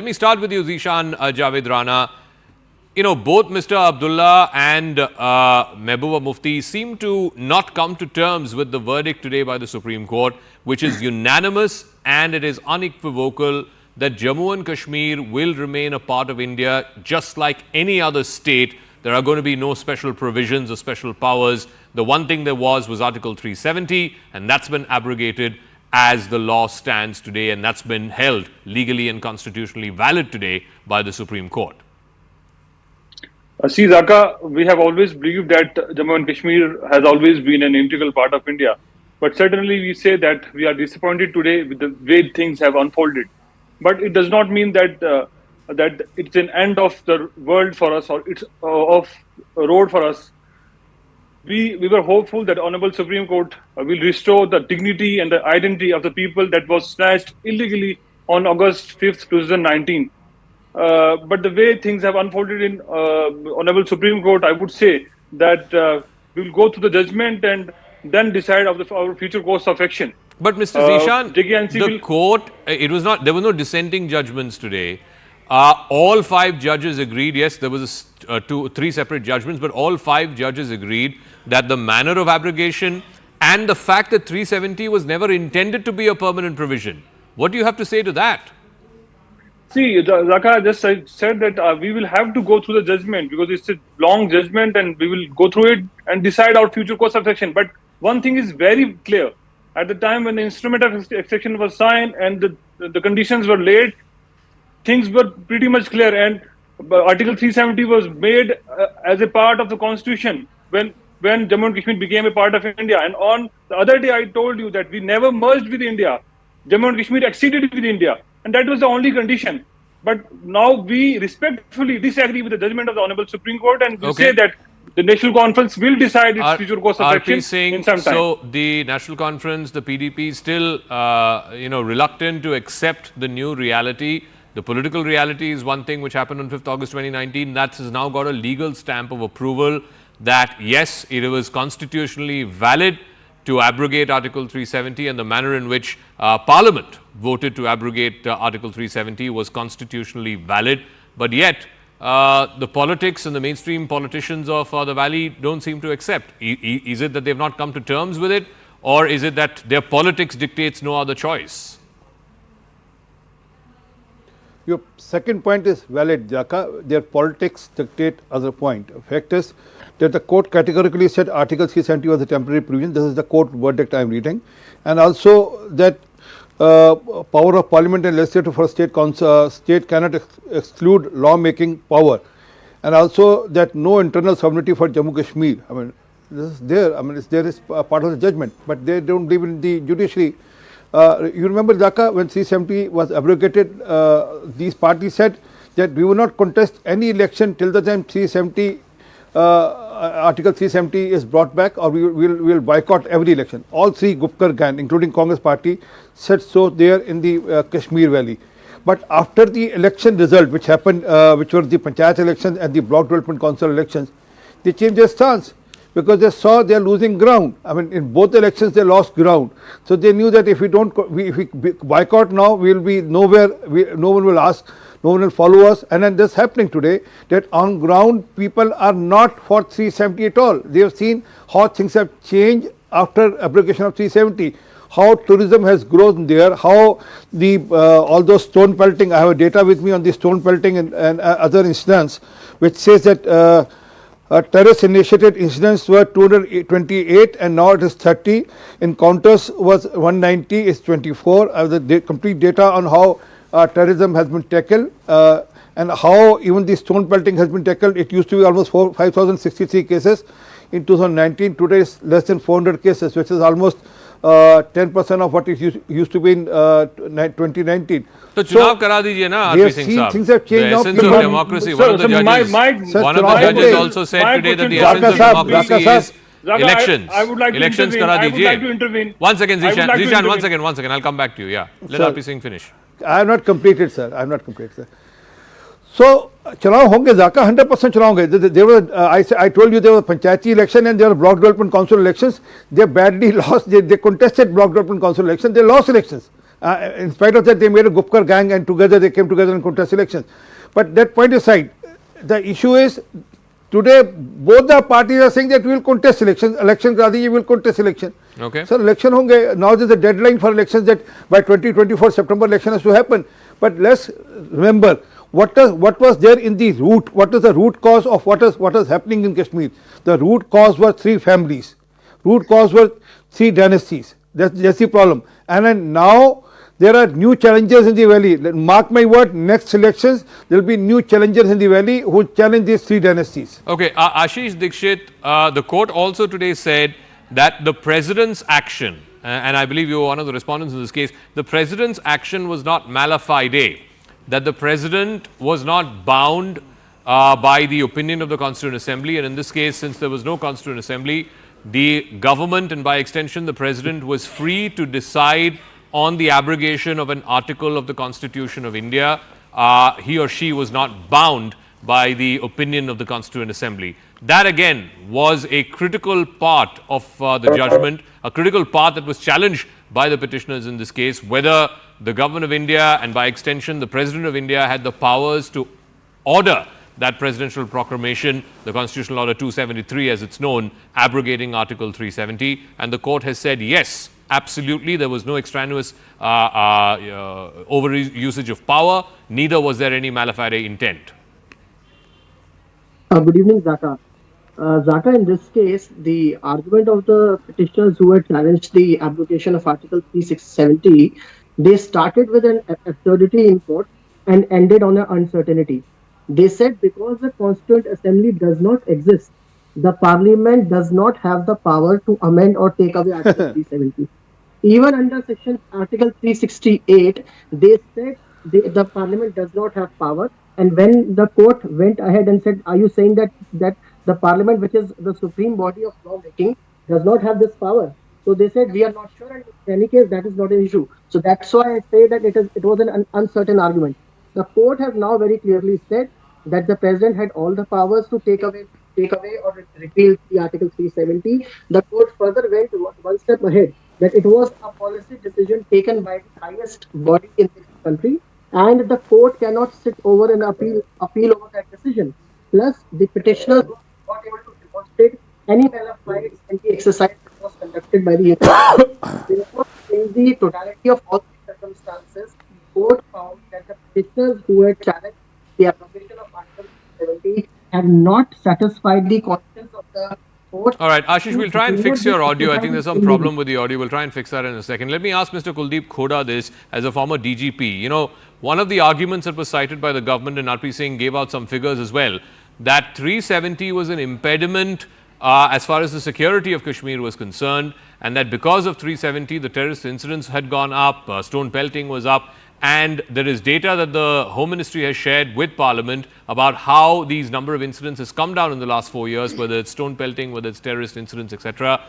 Let me start with you, Zeeshan Javed Rana. You know, both Mr. Abdullah and Mehbooba Mufti seem to not come to terms with the verdict today by the Supreme Court, which is unanimous and it is unequivocal that Jammu and Kashmir will remain a part of India just like any other state. There are going to be no special provisions or special powers. The one thing there was Article 370, and that's been abrogated as the law stands today, and that's been held legally and constitutionally valid today by the Supreme Court. See, Zaka, we have always believed that Jammu and Kashmir has always been an integral part of India. But certainly we say that we are disappointed today with the way things have unfolded. But it does not mean that that it's an end of the world for us, or it's of a road for us. We were hopeful that Honorable Supreme Court will restore the dignity and the identity of the people that was snatched illegally on August 5th, 2019. But the way things have unfolded in Honorable Supreme Court, I would say that we will go to the judgment and then decide of our future course of action. But Mr. Zeeshan, the court, there were no dissenting judgments today. All five judges agreed. Yes, there was three separate judgments, but all five judges agreed that the manner of abrogation and the fact that 370 was never intended to be a permanent provision. What do you have to say to that? See, Zaka just said that we will have to go through the judgment because it's a long judgment and we will go through it and decide our future course of action. But one thing is very clear. At the time when the instrument of exception was signed and the conditions were laid, things were pretty much clear, and Article 370 was made as a part of the constitution when Jammu and Kashmir became a part of India. And on the other day, I told you that we never merged with India. Jammu and Kashmir acceded with India, and that was the only condition. But now we respectfully disagree with the judgment of the Honorable Supreme Court, and we say that the National Conference will decide its future course of action in some time. So the National Conference, the PDP, is still reluctant to accept the new reality. The political reality is one thing which happened on 5th August 2019. That has now got a legal stamp of approval that, yes, it was constitutionally valid to abrogate Article 370, and the manner in which Parliament voted to abrogate Article 370 was constitutionally valid. But yet, the politics and the mainstream politicians of the Valley don't seem to accept. Is it that they've not come to terms with it, or is it that their politics dictates no other choice? Your second point is valid, Jaka. Their politics dictate other point. The fact is that the court categorically said Article 370 was a temporary provision. This is the court verdict I am reading. And also that power of parliament and legislature for state cannot exclude law-making power. And also that no internal sovereignty for Jammu Kashmir. I mean, this is there. I mean, there is part of the judgment, but they don't believe in the judiciary. You remember, Dhaka, when 370 was abrogated, these parties said that we will not contest any election till the time 370, Article 370 is brought back, or we will boycott every election. All three Gupkar gang, including Congress party, said so there in the Kashmir Valley. But after the election result, which happened, which were the Panchayat elections and the Block Development Council elections, they changed their stance, because they saw they are losing ground. I mean, in both elections they lost ground. So they knew that if we boycott now, we will be nowhere. No one will ask, no one will follow us. And then this happening today, that on ground people are not for 370 at all. They have seen how things have changed after abrogation of 370. How tourism has grown there, how all those stone pelting. I have a data with me on the stone pelting and other incidents, which says that terrorist initiated incidents were 228 and now it is 30. Encounters was 190, is 24. The complete data on how terrorism has been tackled and how even the stone pelting has been tackled. It used to be almost 5,063 cases in 2019. Today is less than 400 cases, which is almost 10% of what it used to be in 2019. So, chunav kara dijiye na, RP Singh sahab. Things have changed now. The essence of democracy. One of the judges also said today that the essence of democracy is elections. Elections kara dijiye. One second, Zeeshan, one second. I'll come back to you. Yeah, let RP Singh finish. I have not completed, sir. I have not completed, sir. So, चुनाव होंगे जाका 100% चुनाव होंगे. There were I told you there was Panchayati election and there were Block Development Council elections. They badly lost. They contested Block Development Council election. They lost elections. In spite of that, they made a Gupkar gang and together they came together and contest elections. But that point aside, the issue is today both the parties are saying that we will contest elections. Election Radhi will contest election. Okay. So election honge. Now there is a deadline for elections that by 2024 September election has to happen. But let's remember what was there in the root. What is the root cause of what is happening in Kashmir? The root cause was 3 families. Root cause was 3 dynasties. That's the problem. And then now there are new challengers in the valley. Mark my word, next elections there will be new challengers in the valley who challenge these 3 dynasties. Okay, Ashish Dixit, the court also today said that the president's action, and I believe you were one of the respondents in this case, the president's action was not mala fide, that the president was not bound by the opinion of the Constituent Assembly, and in this case, since there was no Constituent Assembly, the government and by extension the president was free to decide on the abrogation of an article of the Constitution of India. He or she was not bound by the opinion of the Constituent Assembly. That again was a critical part of the judgment, a critical part that was challenged by the petitioners in this case, whether the government of India and by extension the President of India had the powers to order that presidential proclamation, the Constitutional Order 273 as it's known, abrogating Article 370, and the court has said yes, absolutely, there was no extraneous over-usage of power, neither was there any mala fide intent. Good evening, Zaka. Zaka, in this case, the argument of the petitioners who had challenged the application of Article 3670, they started with an absurdity in court and ended on an uncertainty. They said because the Constituent Assembly does not exist, the Parliament does not have the power to amend or take away Article 370. Even under Section Article 368, they said the Parliament does not have power. And when the court went ahead and said, are you saying that the Parliament, which is the supreme body of lawmaking, does not have this power? So they said, we are not sure, and in any case, that is not an issue. So that's why I say that it was an uncertain argument. The court has now very clearly said that the president had all the powers to take away or repeal the Article 370. The court further went one step ahead, that it was a policy decision taken by the highest body in this country, and the court cannot sit over and appeal over that decision. Plus, the petitioners were not able to demonstrate any mala fide anti-exercise that was conducted by the Therefore, in the totality of all the circumstances, the court found that the petitioners who had challenged the application of Article 70 have not satisfied the conscience of the court. All right, Ashish, we'll try and fix your audio. I think there's some problem with the audio. We'll try and fix that in a second. Let me ask Mr. Kuldeep Khoda this as a former DGP. You know, one of the arguments that was cited by the government, and RP Singh gave out some figures as well, that 370 was an impediment as far as the security of Kashmir was concerned, and that because of 370, the terrorist incidents had gone up, stone pelting was up, and there is data that the Home Ministry has shared with Parliament about how these number of incidents has come down in the last 4 years, whether it's stone pelting, whether it's terrorist incidents, etc.